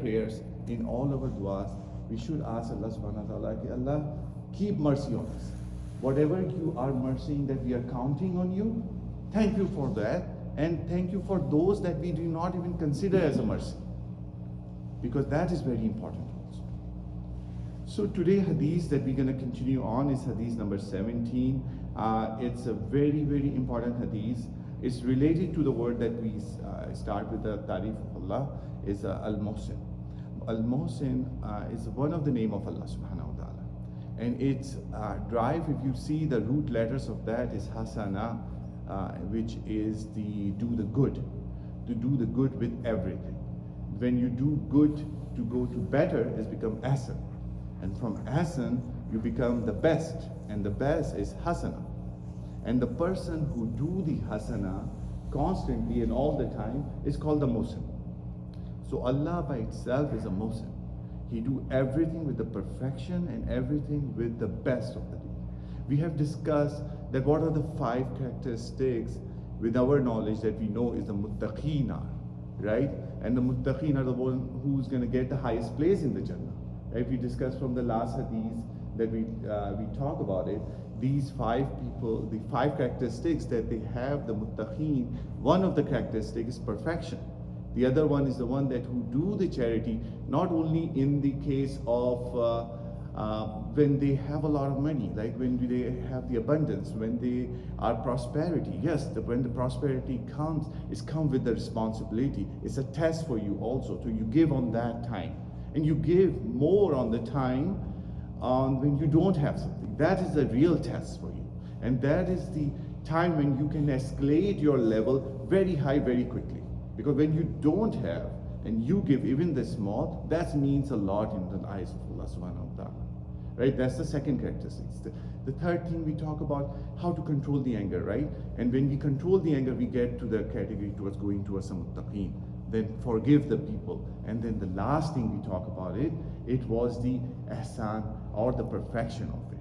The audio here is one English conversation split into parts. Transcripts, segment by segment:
prayers, in all our du'as, we should ask Allah subhanahu wa ta'ala, "Ki Allah, keep mercy on us. Whatever you are mercying that we are counting on you, thank you for that. And thank you for those that we do not even consider as a mercy." Because that is very important also. So today hadith that we're going to continue on is hadith number 17. It's a very, very important hadith. It's related to the word that we start with the tarif of Allah, is al-Mohsin. Al-Mohsin is one of the name of Allah subhanahu wa ta'ala. And its drive, if you see the root letters of that, is hasana, which is the do the good, to do the good with everything. When you do good to go to better, it's become Ihsan. And from Ihsan, you become the best. And the best is hasana. And the person who do the hasana constantly and all the time is called the Mohsin. So Allah by itself is a Mohsin. He do everything with the perfection and everything with the best of the day. We have discussed that what are the 5 characteristics with our knowledge that we know is the muttaqeen are, right? And the muttaqeen are the one who's going to get the highest place in the Jannah. Right? We discussed from the last hadith that we talk about it. These 5 people, the 5 characteristics that they have, the muttaqeen, one of the characteristics is perfection. The other one is the one that who do the charity, not only in the case of when they have a lot of money, like when they have the abundance, when they are prosperity. Yes, when the prosperity comes, it's come with the responsibility. It's a test for you also. So you give on that time. And you give more on the time when you don't have something. That is the real test for you. And that is the time when you can escalate your level very high, very quickly. Because when you don't have, and you give even the small, that means a lot in the eyes of Allah subhanahu wa ta'ala. Right? That's the second characteristic. The third thing we talk about how to control the anger, right? And when we control the anger, we get to the category towards going towards some muttaqeen. Then forgive the people. And then the last thing we talk about it was the ihsan or the perfection of it.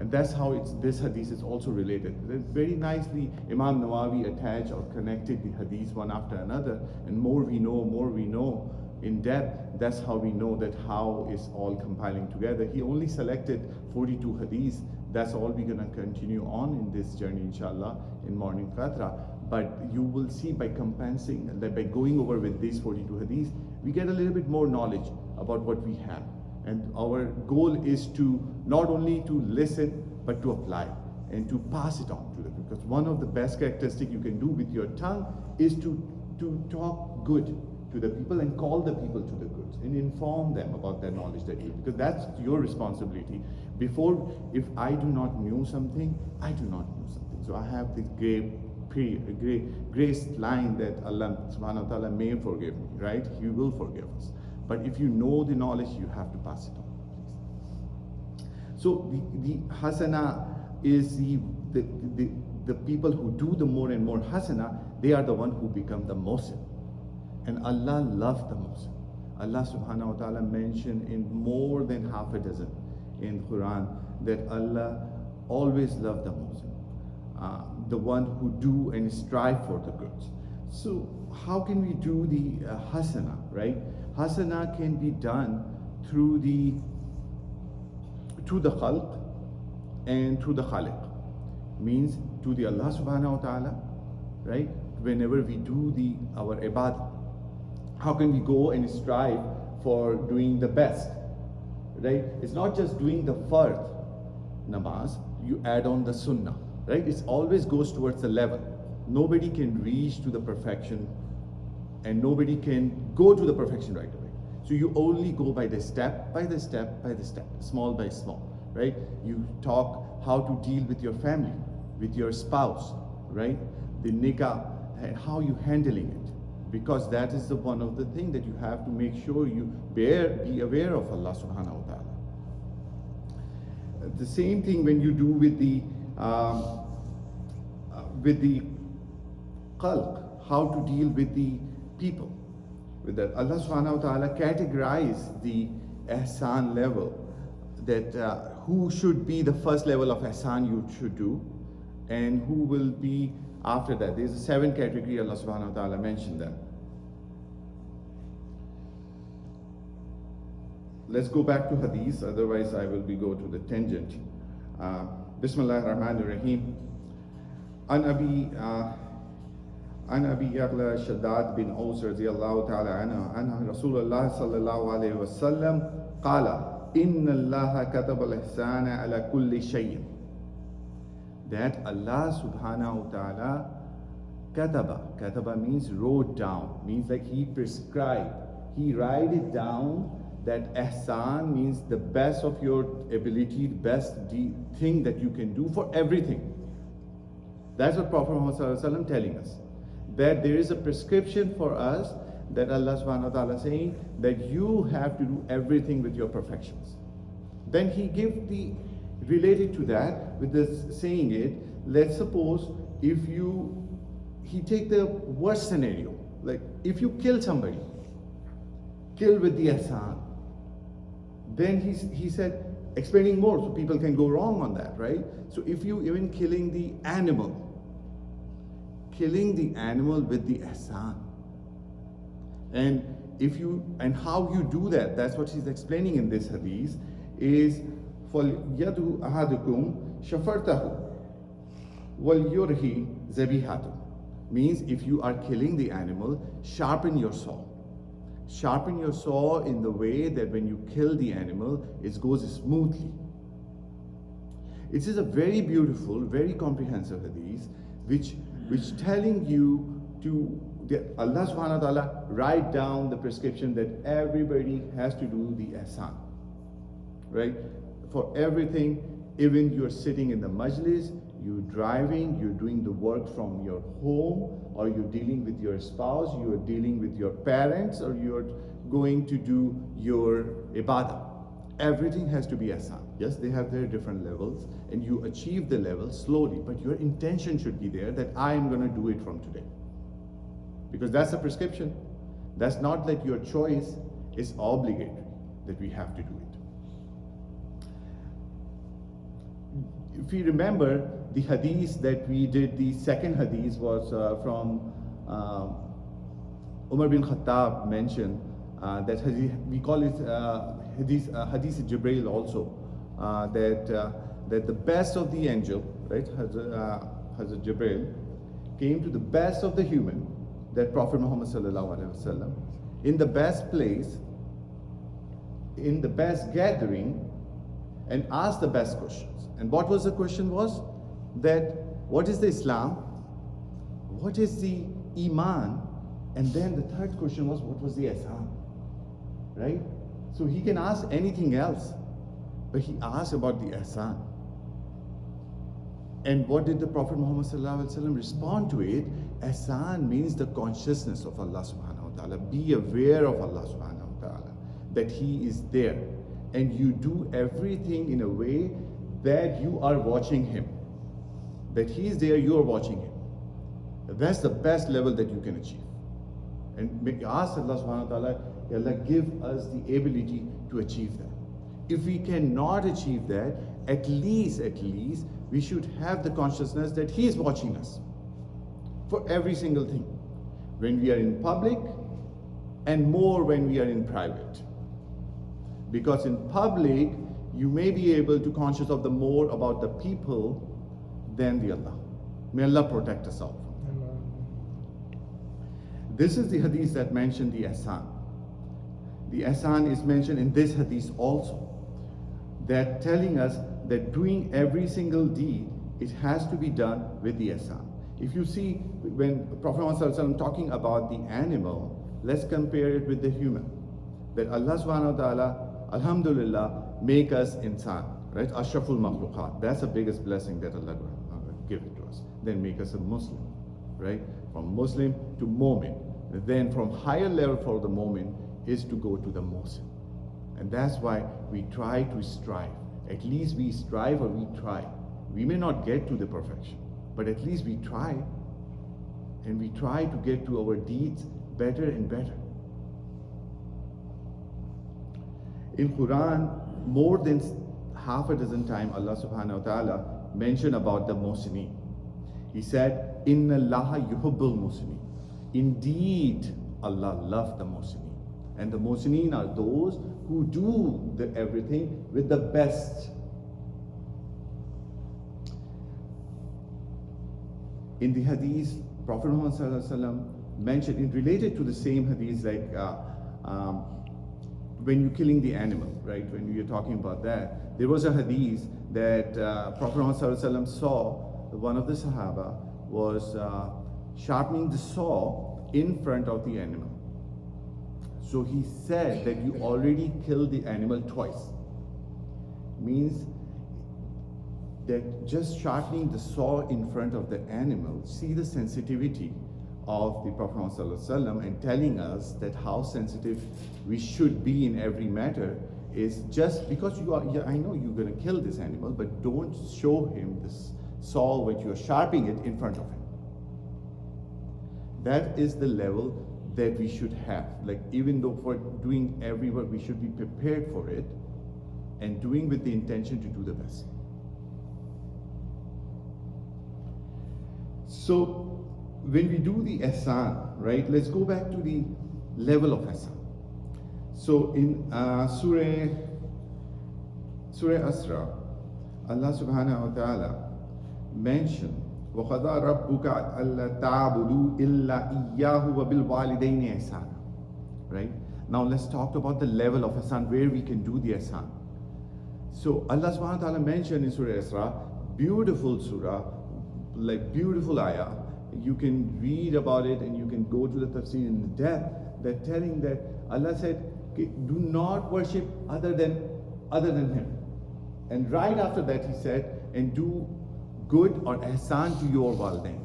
And that's how this hadith is also related. Very nicely Imam Nawawi attached or connected the hadith one after another. And more we know in depth, that's how we know that how is all compiling together. He only selected 42 hadiths. That's all we're going to continue on in this journey, inshallah, in morning Fatra. But you will see by compensing, that by going over with these 42 hadiths, we get a little bit more knowledge about what we have. And our goal is to not only to listen, but to apply and to pass it on to them. Because one of the best characteristics you can do with your tongue is to talk good to the people and call the people to the good and inform them about their knowledge that you, because that's your responsibility. Before, if I do not know something, I do not know something. So I have this grace line that Allah subhanahu wa ta'ala may forgive me, right? He will forgive us. But if you know the knowledge, you have to pass it on, please. So the hasana is the people who do the more and more hasana, they are the one who become the Mohsin. And Allah loves the Mohsin. Allah subhanahu wa ta'ala mentioned in more than half a dozen in Quran that Allah always loves the Mohsin, the one who do and strive for the good. So how can we do the hasana, right? Hasana can be done through the khalq and through the khaliq. Means to the Allah subhanahu wa ta'ala, right? Whenever we do our ibadah, how can we go and strive for doing the best, right? It's not just doing the fard namaz, you add on the sunnah, right? It always goes towards the level. Nobody can reach to the perfection and nobody can go to the perfection right away. So you only go by the step, by the step, by the step, small by small, right? You talk how to deal with your family, with your spouse, right? The nikah, and how you handling it. Because that is one of the things that you have to make sure you be aware of Allah subhanahu wa ta'ala. The same thing when you do with the khalq, how to deal with the people. With that, Allah subhanahu wa ta'ala categorize the ihsan level, that who should be the first level of ihsan you should do, and who will be after that. There's a 7 category Allah subhanahu wa ta'ala mentioned them. let's go back to hadith, otherwise I will be go to the tangent. Bismillah ar-Rahman ar-Rahim. An Abi Yagla Shaddad bin Aus radiyallahu ta'ala anha Rasulullah sallallahu alayhi wa sallam qala inna allaha kataba al-ihsana ala kulli shay'in. That Allah subhanahu wa ta'ala kataba means wrote down, means like he prescribed, he write it down, that ihsan means the best of your ability, best thing that you can do for everything. That's what Prophet Muhammad sallallahu alaihi wasallam telling us, that there is a prescription for us, that Allah subhanahu wa ta'ala saying that you have to do everything with your perfections. Then he give the related to that with this saying it, let's suppose if he take the worst scenario, like if you kill somebody, kill with the ihsan, then he said, explaining more so people can go wrong on that, right? So if you even killing the animal with the ihsan, and how you do that, that's what he's explaining in this hadith, is فَلْيَدْهُ أَحَدُكُمْ شَفَرْتَهُ وَلْيُرْهِ ذَبِيحَتُهُ. Means if you are killing the animal, sharpen your saw. Sharpen your saw in the way that when you kill the animal, it goes smoothly. It is a very beautiful, very comprehensive hadith, which telling you to Allah subhanahu wa ta'ala write down the prescription that everybody has to do the ihsan, right? For everything, even you're sitting in the majlis, you're driving, you're doing the work from your home, or you're dealing with your spouse, you're dealing with your parents, or you're going to do your ibadah. Everything has to be ihsan. Yes, they have their different levels, and you achieve the level slowly, but your intention should be there that I am going to do it from today. Because that's a prescription. That's not that your choice is obligatory, that we have to do it. If you remember, the hadith that we did, the second hadith was from Umar bin Khattab mentioned, that hadith, we call it hadith Jibreel also, that the best of the angel, right, Hazrat Jibreel, came to the best of the human, that Prophet Muhammad sallallahu alaihi wasallam, in the best place, in the best gathering, and asked the best questions. And what was the question was that what is the Islam, what is the Iman, and then the third question was what was the Ihsan, right? So he can ask anything else, but he asked about the Ihsan. And what did the Prophet Muhammad sallallahu alaihi wasallam respond to it? Ihsan means the consciousness of Allah subhanahu wa ta'ala. Be aware of Allah subhanahu wa ta'ala, that He is there. And you do everything in a way that you are watching Him. That He is there, you are watching Him. That's the best level that you can achieve. And ask Allah subhanahu wa ta'ala, Allah give us the ability to achieve that. If we cannot achieve that, at least we should have the consciousness that He is watching us for every single thing. When we are in public, and more when we are in private. Because in public, you may be able to conscious of the more about the people than the Allah. May Allah protect us all. This is the hadith that mentioned the Ihsan. The Ihsan is mentioned in this hadith also. That telling us that doing every single deed, it has to be done with the Ihsan. If you see, when Prophet Muhammad talking about the animal, let's compare it with the human. That Allah subhanahu wa ta'ala, alhamdulillah, make us insan, right? Ashraful makhluqat. That's the biggest blessing that Allah give it to us. Then make us a Muslim, right? From Muslim to Mu'min. Then from higher level for the Mu'min is to go to the Mohsin. And that's why we try to strive. At least we strive or we try. We may not get to the perfection, but at least we try. And we try to get to our deeds better and better. In Quran, more than half a dozen times, Allah subhanahu wa ta'ala mentioned about the Mohsinin. He said, Inna Allaha yuhibbul Mohsinin. Indeed, Allah loved the Mohsinin. And the Mohsinin are those who do everything with the best. In the hadith, Prophet Muhammad mentioned, it related to the same hadith, like when you're killing the animal, right? When you're talking about that, there was a hadith that Prophet Muhammad saw one of the Sahaba was sharpening the saw in front of the animal. So he said that you already killed the animal twice. Means that just sharpening the saw in front of the animal, see the sensitivity of the Prophet ﷺ and telling us that how sensitive we should be in every matter is just because you are, yeah, I know you're going to kill this animal, but don't show him this saw when you're sharpening it in front of him. That is the level that we should have. Like, even though for doing every work, we should be prepared for it and doing with the intention to do the best. So when we do the Ihsan, right, let's go back to the level of Ihsan. So in Surah Asra, Allah subhanahu wa ta'ala mentioned وَقَضَى رَبُّكَ أَلَّا تَعْبُدُوا إِلَّا إِيَّاهُ وَبِالْوَالِدَيْنِ إِحْسَانًا. Right? Now let's talk about the level of Ihsan, where we can do the Ihsan. So Allah subhanahu wa ta'ala mentioned in Surah Asra, beautiful surah, like beautiful ayah. You can read about it and you can go to the tafsir in depth, that telling that Allah said, do not worship other than Him. And right after that He said, and do good or ihsan to your walidain.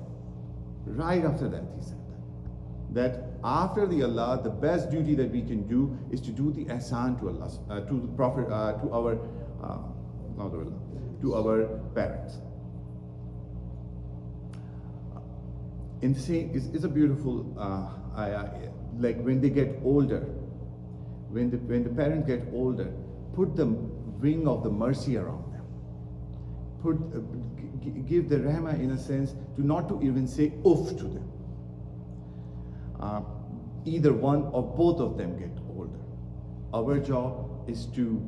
Right after that He said that after the Allah, the best duty that we can do is to do the ihsan to Allah, to the Prophet, to our parents. In saying, it's a beautiful like when they get older, when the parents get older, put the ring of the mercy around them. Give the rahmah in a sense to not to even say oof to them. Either one or both of them get older. Our job is to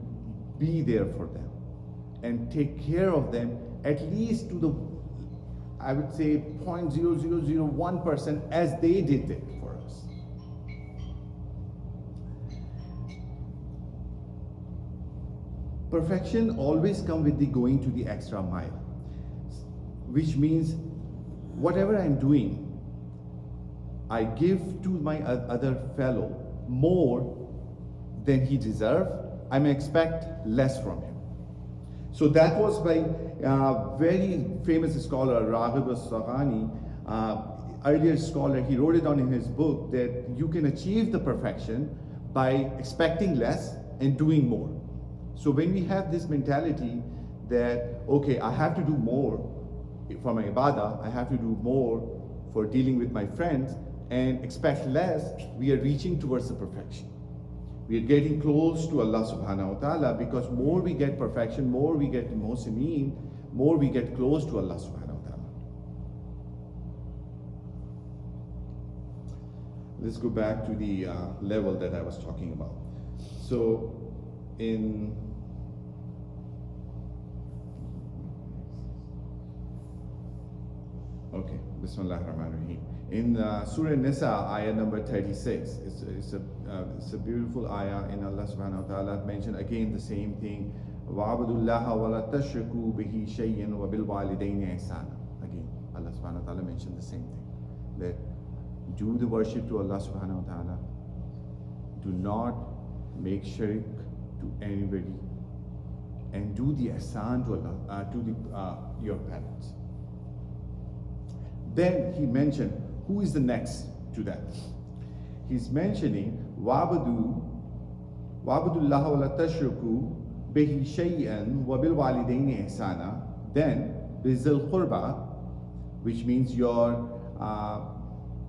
be there for them and take care of them at least to the, I would say, 0.0001% as they did it for us. Perfection always comes with the going to the extra mile, which means whatever I'm doing, I give to my other fellow more than he deserves. I may expect less from him. So that was by very famous scholar Raghib al-Saghani, earlier scholar. He wrote it down in his book that you can achieve the perfection by expecting less and doing more. So when we have this mentality that, okay, I have to do more for my ibadah, I have to do more for dealing with my friends, and expect less, we are reaching towards the perfection. We are getting close to Allah subhanahu wa ta'ala, because more we get perfection, more we get Mohsinin, more we get close to Allah subhanahu wa ta'ala. Let's go back to the level that I was talking about. So in okay, Bismillah ar-Rahman ar-Rahim. In Surah Nisa, ayah number 36, it's a beautiful ayah, in Allah subhanahu wa ta'ala mentioned again the same thing. وَعَبُدُوا اللَّهَ وَلَا تَشْرِكُوا بِهِ شَيْئًا وَبِالْوَالِدَيْنِ إِحْسَانًا. Again, Allah subhanahu wa ta'ala mentioned the same thing. That do the worship to Allah subhanahu wa ta'ala. Do not make shirk to anybody. And do the ihsan to Allah, to your parents. Then he mentioned, who is the next to that? He's mentioning وَعْبُدُوا اللَّهَ وَلَا تَشْرِكُوا بِهِ شَيْئًا وَبِالْوَالِدَيْنِ إِحْسَانًا. Then بِذِي الْقُرْبَى, which means your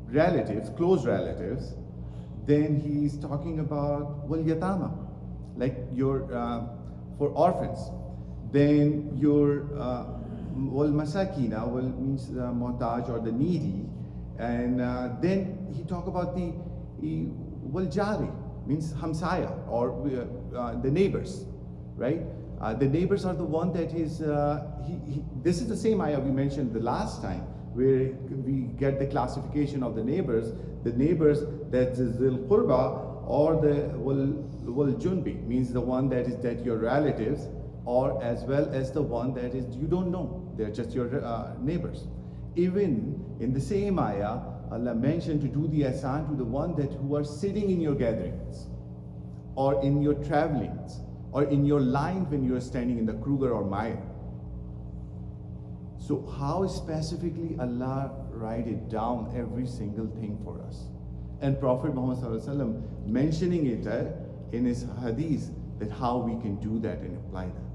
relatives, close relatives. Then he's talking about وَالْيَتَامَى, like your for orphans. Then your وَالْمَسَاكِينَ, means muhtaj or the needy. And then he talk about the waljari, means hamsaya, or the neighbors, right? The neighbors are the one that is, this is the same ayah we mentioned the last time, where we get the classification of the neighbors that is Zil Qurba or the Wal Junbi, means the one that is that your relatives, or as well as the one that is you don't know, they're just your neighbors. Even in the same ayah, Allah mentioned to do the ihsan to the one that who are sitting in your gatherings, or in your travelings, or in your line when you are standing in the Kruger or Meyer. So how specifically Allah write it down every single thing for us? And Prophet Muhammad ﷺ mentioning it in his hadith, that how we can do that and apply that.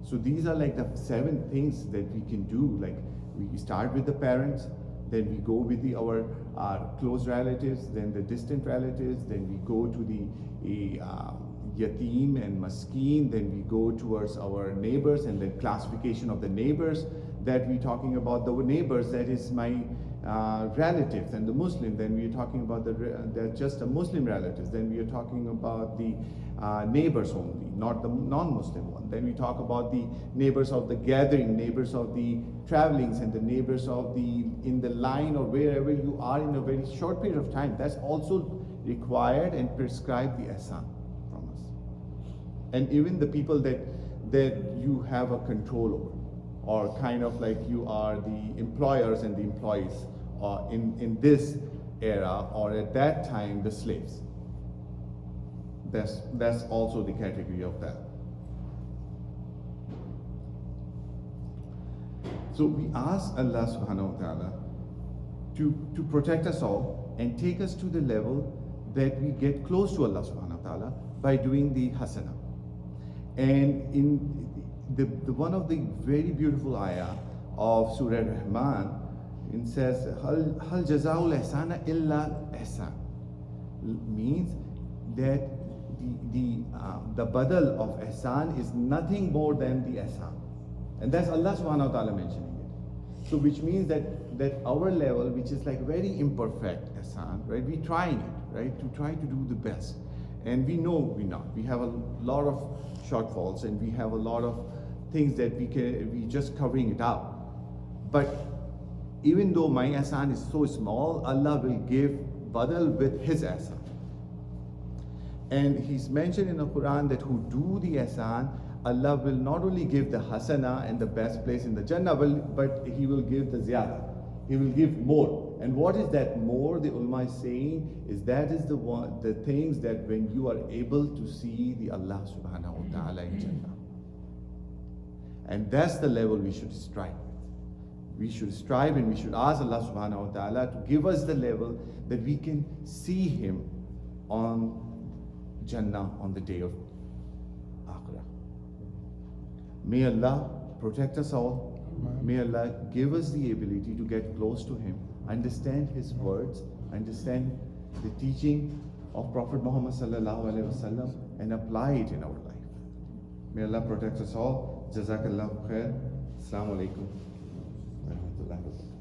So these are like the 7 things that we can do. Like we start with the parents, then we go with our close relatives, then the distant relatives, then we go to the yatim and maskeen, then we go towards our neighbors, and then classification of the neighbors that we're talking about. The neighbors, that is my relatives, and the Muslim, then we are talking about they're just a Muslim relatives, then we are talking about the neighbors only, not the non-Muslim one. Then we talk about the neighbors of the gathering, neighbors of the travelings, and the neighbors of the in the line or wherever you are in a very short period of time. That's also required and prescribed the ihsan from us. And even the people that you have a control over, or kind of like you are the employers and the employees, in this era, or at that time the slaves. That's also the category of that. So we ask Allah subhanahu wa ta'ala to protect us all and take us to the level that we get close to Allah subhanahu wa ta'ala by doing the hasana. And in the one of the very beautiful ayah of Surah Rahman, it says, Hal jazaul ihsana illa ihsan, means that the badal of ihsan is nothing more than the ihsan. And that's Allah subhanahu wa ta'ala mentioning it. So which means that our level, which is like very imperfect ihsan, right? We're trying it, right? To try to do the best. And we know we're not. We have a lot of shortfalls, and we have a lot of things that we just covering it up. But even though my ihsan is so small, Allah will give badal with his ihsan. And he's mentioned in the Quran that who do the ihsan, Allah will not only give the hasana and the best place in the Jannah, but he will give the ziyada. He will give more. And what is that more? The ulama is saying is that is the things that when you are able to see the Allah subhanahu wa ta'ala in Jannah. And that's the level we should strive with. We should strive and we should ask Allah subhanahu wa ta'ala to give us the level that we can see him on Jannah on the day of Akhirah. May Allah protect us all. May Allah give us the ability to get close to him, understand his words, understand the teaching of Prophet Muhammad sallallahu alaihi wasallam, and apply it in our life. May Allah protect us all. Jazakallahu khair. Assalamu alaikum wa rahmatullahi wa barakatuh.